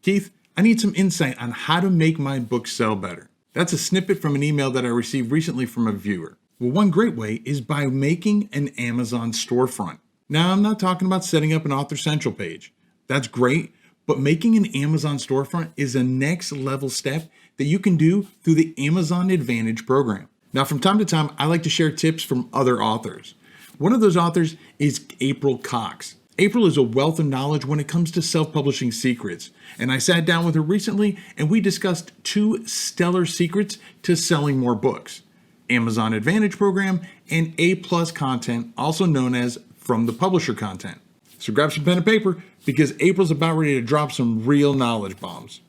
Keith, I need some insight on how to make my book sell better. That's a snippet from an email that I received recently from a viewer. Well, one great way is by making an Amazon storefront. Now, I'm not talking about setting up an Author Central page. That's great, but making an Amazon storefront is a next level step that you can do through the Amazon Advantage program. Now, from time to time, I like to share tips from other authors. One of those authors is April Cox. April is a wealth of knowledge when it comes to self-publishing secrets, and I sat down with her recently and we discussed 2 stellar secrets to selling more books: Amazon Advantage program and A+ content, also known as from the publisher content. So grab some pen and paper because April's about ready to drop some real knowledge bombs.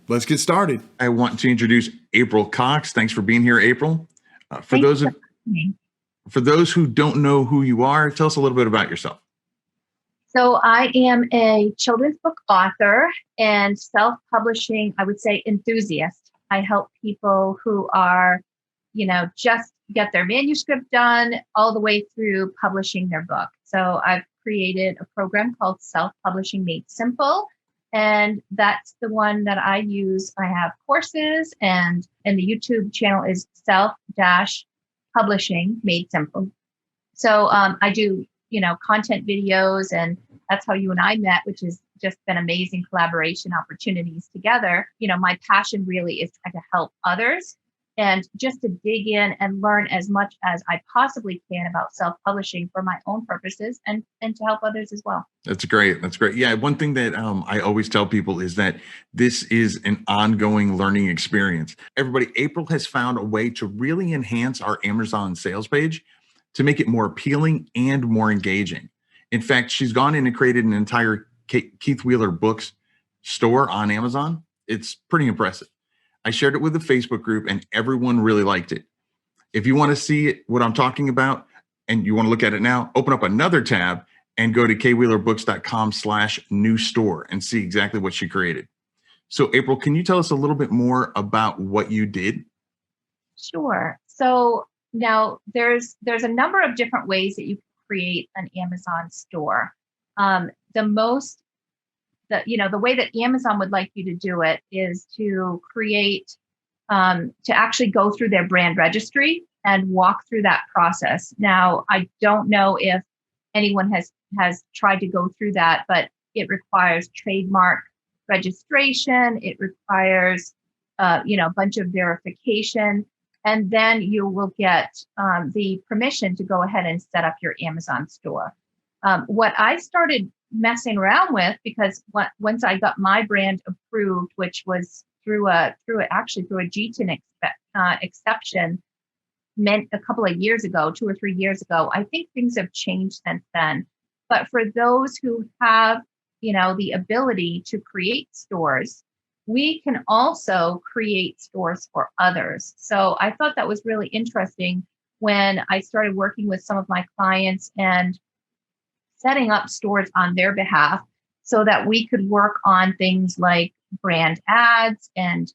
Let's get started. I want to introduce April Cox. Thanks for being here, April. For those who don't know who you are, tell us a little bit about yourself. So I am a children's book author and self-publishing, I would say, enthusiast. I help people who are, just get their manuscript done all the way through publishing their book. So I've created a program called Self-Publishing Made Simple, and that's the one that I use. I have courses, and the YouTube channel is Self-Publishing Made Simple. So I do content videos, and that's how you and I met, which has just been amazing collaboration opportunities together. My passion really is trying to help others and just to dig in and learn as much as I possibly can about self-publishing for my own purposes and to help others as well. That's great. That's great. Yeah. One thing that I always tell people is that this is an ongoing learning experience. Everybody, April has found a way to really enhance our Amazon sales page to make it more appealing and more engaging. In fact, she's gone in and created an entire Keith Wheeler Books store on Amazon. It's pretty impressive. I shared it with the Facebook group and everyone really liked it. If you want to see what I'm talking about and you want to look at it now, open up another tab and go to kwheelerbooks.com/new store and see exactly what she created. So April, can you tell us a little bit more about what you did? Sure. So now there's a number of different ways that you can create an Amazon store. The way that Amazon would like you to do it is to create, to actually go through their brand registry and walk through that process. Now, I don't know if anyone has tried to go through that, but it requires trademark registration. It requires, a bunch of verification. And then you will get the permission to go ahead and set up your Amazon store. What I started messing around with, because once I got my brand approved, which was through a GTIN exception, meant a couple of years ago, 2 or 3 years ago. I think things have changed since then. But for those who have, the ability to create stores, we can also create stores for others. So I thought that was really interesting when I started working with some of my clients and setting up stores on their behalf so that we could work on things like brand ads and,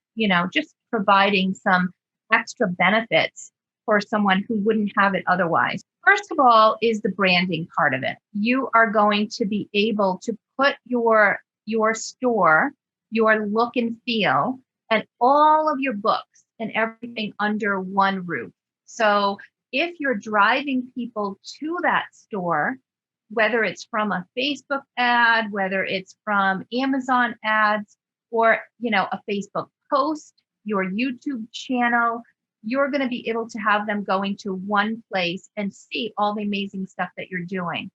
just providing some extra benefits for someone who wouldn't have it otherwise. First of all is the branding part of it. You are going to be able to put your store, your look and feel, and all of your books and everything under one roof. So if you're driving people to that store, whether it's from a Facebook ad, whether it's from Amazon ads, or, a Facebook post, your YouTube channel, you're going to be able to have them going to one place and see all the amazing stuff that you're doing.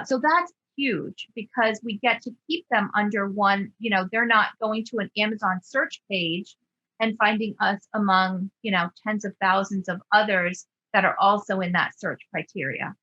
So that's huge because we get to keep them under one, they're not going to an Amazon search page and finding us among, tens of thousands of others that are also in that search criteria.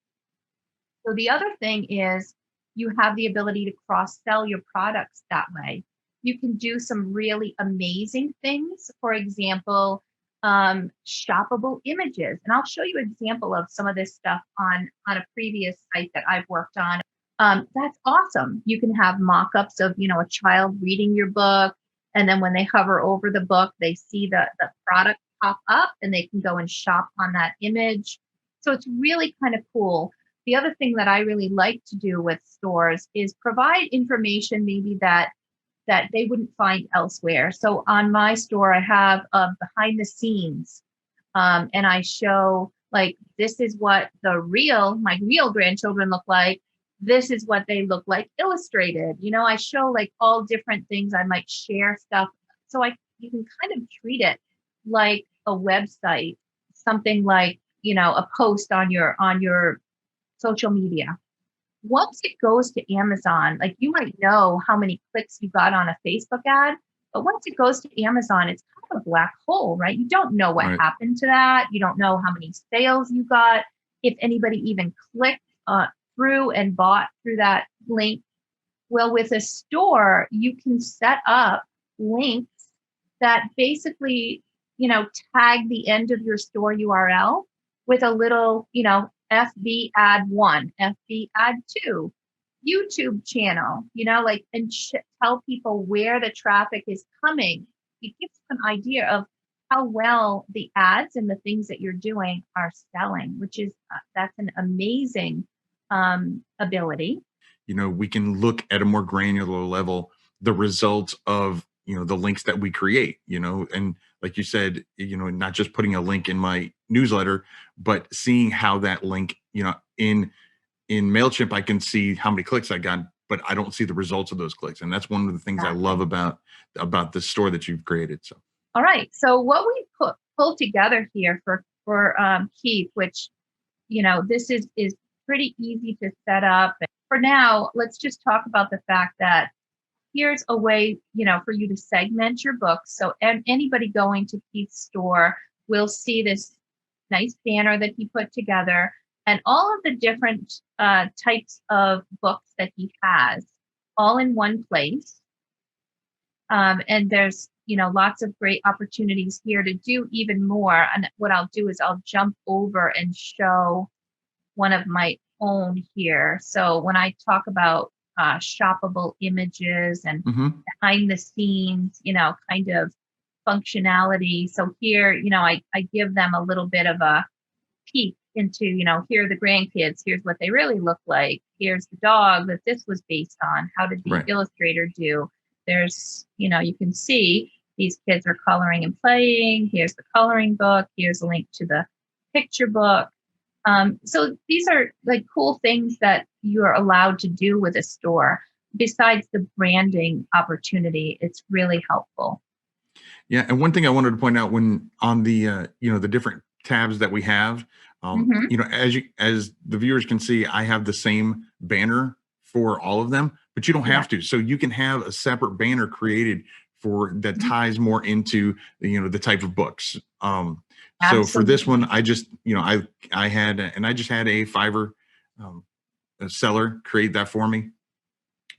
So the other thing is you have the ability to cross-sell your products that way. You can do some really amazing things. For example, shoppable images. And I'll show you an example of some of this stuff on a previous site that I've worked on. That's awesome. You can have mock-ups of, a child reading your book. And then when they hover over the book, they see the product pop up and they can go and shop on that image. So it's really kind of cool. The other thing that I really like to do with stores is provide information maybe that that they wouldn't find elsewhere. So on my store, I have behind the scenes, and I show like, this is what my real grandchildren look like. This is what they look like illustrated. I show like all different things. I might share stuff. So you can kind of treat it like a website, something like, a post on your social media. Once it goes to Amazon, like, you might know how many clicks you got on a Facebook ad, but once it goes to Amazon, it's kind of a black hole, right? You don't know what Right. happened to that. You don't know how many sales you got, if anybody even clicked through and bought through that link. Well, with a store, you can set up links that basically, tag the end of your store URL with a little, FB ad 1, FB ad 2, YouTube channel, and tell people where the traffic is coming. It gives you an idea of how well the ads and the things that you're doing are selling, which is, that's an amazing ability. We can look at a more granular level the results of the links that we create, and like you said, not just putting a link in my newsletter, but seeing how that link, in MailChimp, I can see how many clicks I got, but I don't see the results of those clicks. And that's one of the things I love about the store that you've created. So all right, so what we pulled together here for Keith, which this is pretty easy to set up. For now, let's just talk about the fact that here's a way, for you to segment your books. So anybody going to Keith's store will see this nice banner that he put together, and all of the different types of books that he has all in one place. And there's, lots of great opportunities here to do even more. And what I'll do is I'll jump over and show one of my own here. So when I talk about shoppable images and behind the scenes, kind of functionality. So here, I give them a little bit of a peek into, here are the grandkids, here's what they really look like. Here's the dog that this was based on. How did the illustrator do? There's, you can see these kids are coloring and playing. Here's the coloring book. Here's a link to the picture book. So these are like cool things that you're allowed to do with a store. Besides the branding opportunity, it's really helpful. Yeah, and one thing I wanted to point out when on the the different tabs that we have, as the viewers can see, I have the same banner for all of them, but you don't have to. So you can have a separate banner created for that ties more into the type of books. So for this one, I just I had I just had a Fiverr a seller create that for me.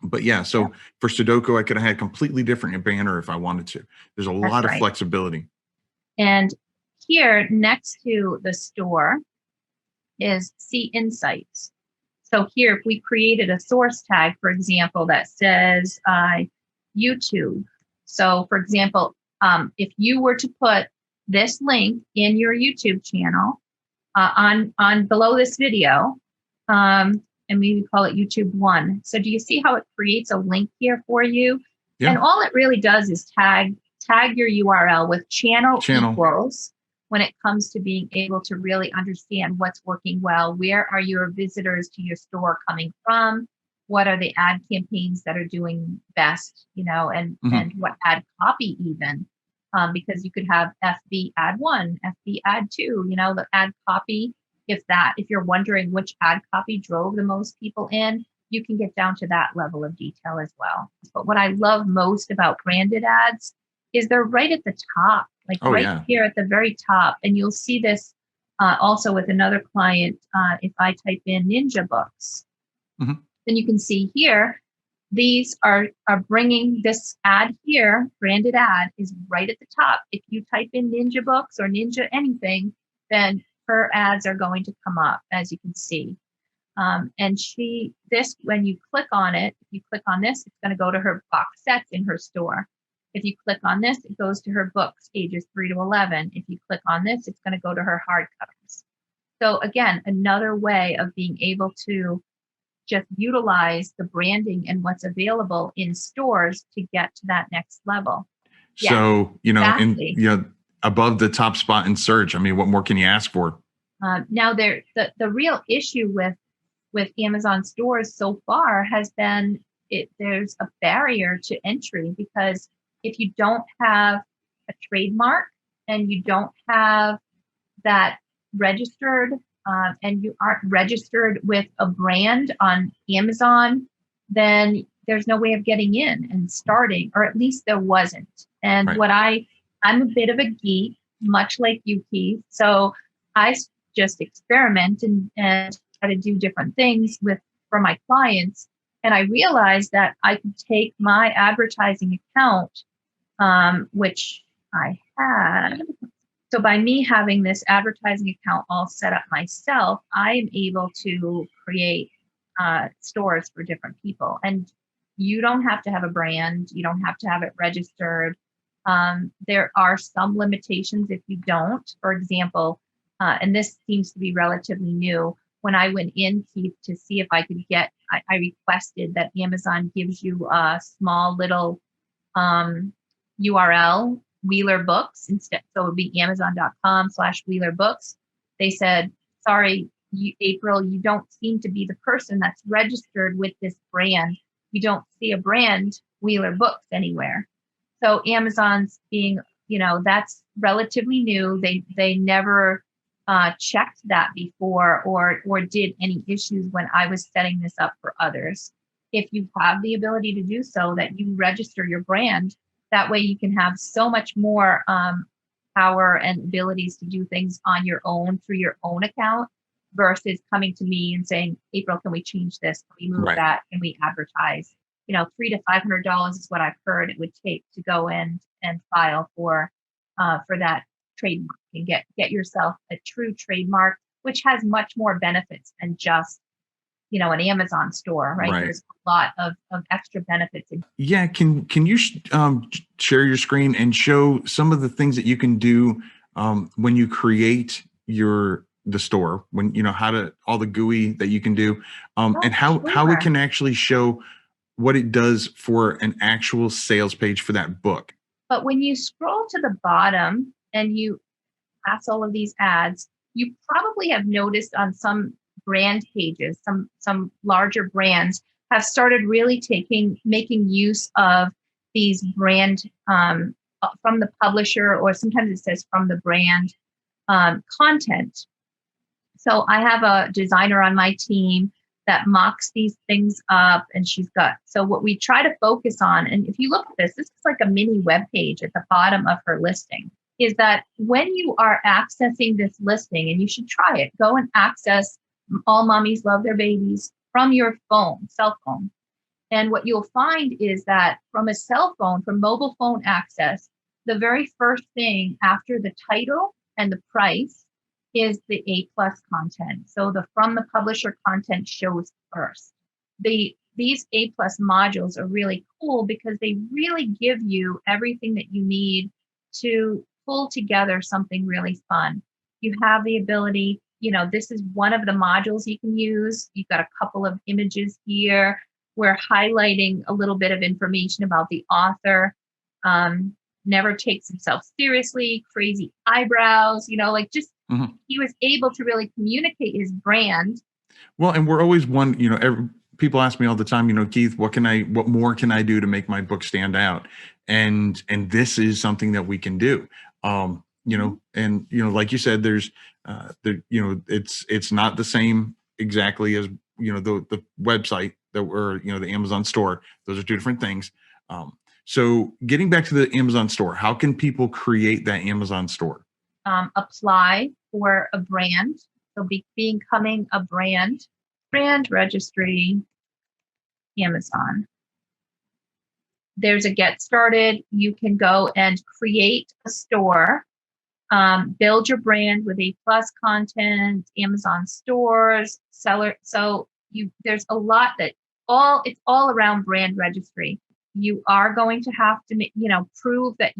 But yeah, so for Sudoku, I could have had completely different banner if I wanted to. There's a lot of flexibility. And here next to the store is See Insights. So here, if we created a source tag, for example, that says YouTube. So for example, if you were to put this link in your YouTube channel on below this video, and maybe call it YouTube 1. So do you see how it creates a link here for you? Yeah. And all it really does is tag your URL with channel equals when it comes to being able to really understand what's working well. Where are your visitors to your store coming from? What are the ad campaigns that are doing best, and what ad copy even, because you could have FB ad 1, FB ad 2, the ad copy. If you're wondering which ad copy drove the most people in, you can get down to that level of detail as well. But what I love most about branded ads is they're right at the top, here at the very top. And you'll see this also with another client. If I type in Ninja Books, then you can see here, these are bringing this ad here, branded ad is right at the top. If you type in Ninja Books or Ninja anything, then her ads are going to come up, as you can see. And when you click on it, if you click on this, it's going to go to her box sets in her store. If you click on this, it goes to her books, ages 3 to 11. If you click on this, it's going to go to her hardcovers. So again, another way of being able to just utilize the branding and what's available in stores to get to that next level. Yeah, So, exactly. above the top spot in search, I mean, what more can you ask for? Now, the real issue with Amazon stores so far has been there's a barrier to entry, because if you don't have a trademark and you don't have that registered, and you aren't registered with a brand on Amazon, then there's no way of getting in and starting, or at least there wasn't. And Right. I'm a bit of a geek, much like you, Keith. So I just experiment and try to do different things for my clients. And I realized that I could take my advertising account, which I had. So by me having this advertising account all set up myself, I'm able to create stores for different people. And you don't have to have a brand. You don't have to have it registered. There are some limitations if you don't. For example, and this seems to be relatively new. When I went in, Keith, to see if I could I requested that Amazon gives you a small little URL, Wheeler Books, instead. So it would be amazon.com/Wheeler Books. They said, sorry, April, you don't seem to be the person that's registered with this brand. You don't see a brand Wheeler Books anywhere. So Amazon's being, that's relatively new. They never checked that before or did any issues when I was setting this up for others. If you have the ability to do so, that you register your brand, that way you can have so much more power and abilities to do things on your own through your own account versus coming to me and saying, April, can we change this? Can we move Right. that? Can we advertise? $300 to $500 is what I've heard it would take to go in and file for that trademark and get yourself a true trademark, which has much more benefits than just an Amazon store, right? Right. There's a lot of extra benefits. Yeah. Can you share your screen and show some of the things that you can do when you create the store, when how to all the GUI that you can do, and how Sure. it can actually show what it does for an actual sales page for that book. But when you scroll to the bottom and you pass all of these ads, you probably have noticed on some brand pages, some larger brands have started really making use of these brand from the publisher, or sometimes it says from the brand content. So I have a designer on my team that mocks these things up, and so what we try to focus on, and if you look at this is like a mini web page at the bottom of her listing, is that when you are accessing this listing, and you should try it, go and access All Mommies Love Their Babies from your cell phone. And what you'll find is that from a cell phone, from mobile phone access, the very first thing after the title and the price is the A+ content. So the from the publisher content shows first. These A+ modules are really cool because they really give you everything that you need to pull together something really fun. You have the ability, this is one of the modules you can use. You've got a couple of images here. We're highlighting a little bit of information about the author. Never takes himself seriously, crazy eyebrows, he was able to really communicate his brand. Well, and we're always people ask me all the time, Keith, what more can I do to make my book stand out? And this is something that we can do. And like you said, there's it's not the same exactly as the website or the Amazon store. Those are two different things. So getting back to the Amazon store, how can people create that Amazon store? Apply for a brand. So becoming a brand registry, Amazon. There's a get started. You can go and create a store, build your brand with A+ content, Amazon stores, seller. So there's a lot it's all around brand registry. You are going to have to, prove that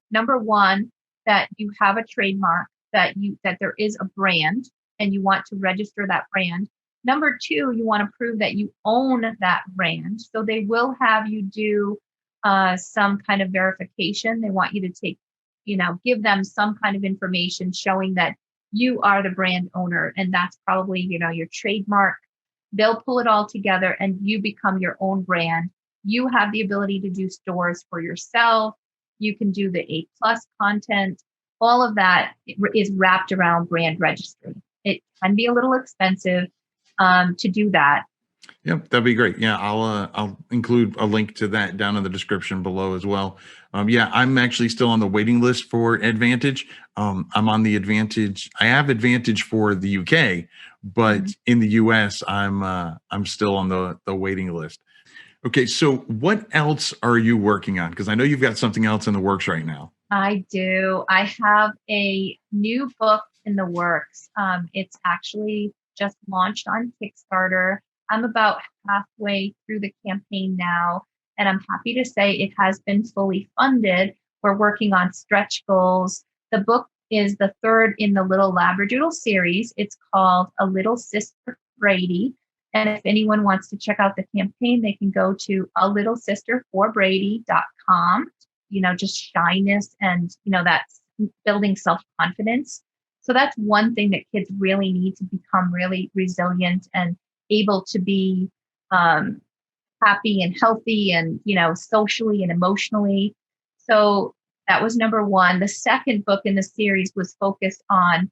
number one, that you have a trademark, that there is a brand and you want to register that brand. Number two, you want to prove that you own that brand. So they will have you do some kind of verification. They want you to take, give them some kind of information showing that you are the brand owner. And that's probably, your trademark. They'll pull it all together and you become your own brand. You have the ability to do stores for yourself. You can do the A+ content. All of that is wrapped around brand registry. It can be a little expensive to do that. Yep, that'd be great. Yeah, I'll include a link to that down in the description below as well. Yeah, I'm actually still on the waiting list for Advantage. I'm on the Advantage. I have Advantage for the UK, but in the US, I'm still on the waiting list. Okay, so what else are you working on? Because I know you've got something else in the works right now. I do. I have a new book in the works. It's actually just launched on Kickstarter. I'm about halfway through the campaign now, and I'm happy to say it has been fully funded. We're working on stretch goals. The book is the third in the Little Labradoodle series. It's called A Little Sister Brady. And if anyone wants to check out the campaign, they can go to alittlesisterforbrady.com. Just shyness and, that's building self-confidence. So that's one thing that kids really need to become really resilient and able to be happy and healthy and, socially and emotionally. So that was number one. The second book in the series was focused on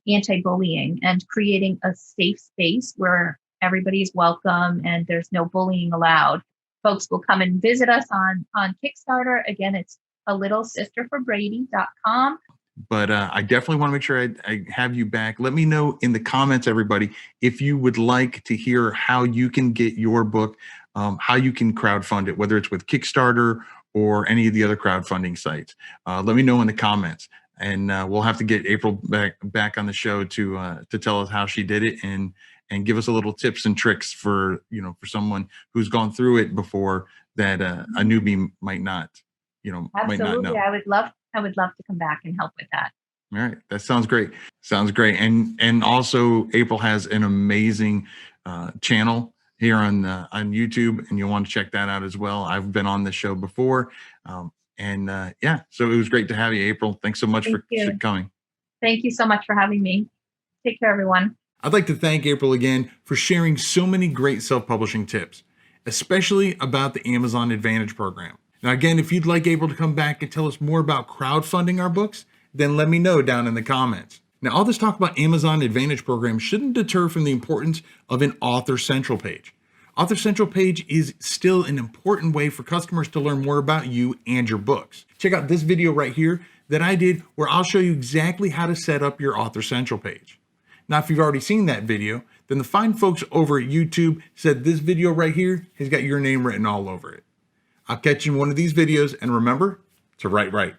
anti-bullying and creating a safe space where everybody's welcome and there's no bullying allowed. Folks will come and visit us on Kickstarter. Again, it's alittlesisterforbrady.com. But I definitely want to make sure I have you back. Let me know in the comments, everybody, if you would like to hear how you can get your book, how you can crowdfund it, whether it's with Kickstarter or any of the other crowdfunding sites. Let me know in the comments, and we'll have to get April back on the show to tell us how she did it and give us a little tips and tricks for someone who's gone through it before that a newbie might not know. Absolutely. I would love to come back and help with that. All right. That sounds great. Sounds great. And also April has an amazing channel here on YouTube, and you'll want to check that out as well. I've been on the show before. So it was great to have you, April. Thanks so much for coming. Thank you so much for having me. Take care, everyone. I'd like to thank April again for sharing so many great self-publishing tips, especially about the Amazon Advantage program. Now, again, if you'd like April to come back and tell us more about crowdfunding our books, then let me know down in the comments. Now, all this talk about Amazon Advantage program shouldn't deter from the importance of an Author Central page. Author Central page is still an important way for customers to learn more about you and your books. Check out this video right here that I did where I'll show you exactly how to set up your Author Central page. Now, if you've already seen that video, then the fine folks over at YouTube said this video right here has got your name written all over it. I'll catch you in one of these videos, and remember to write right.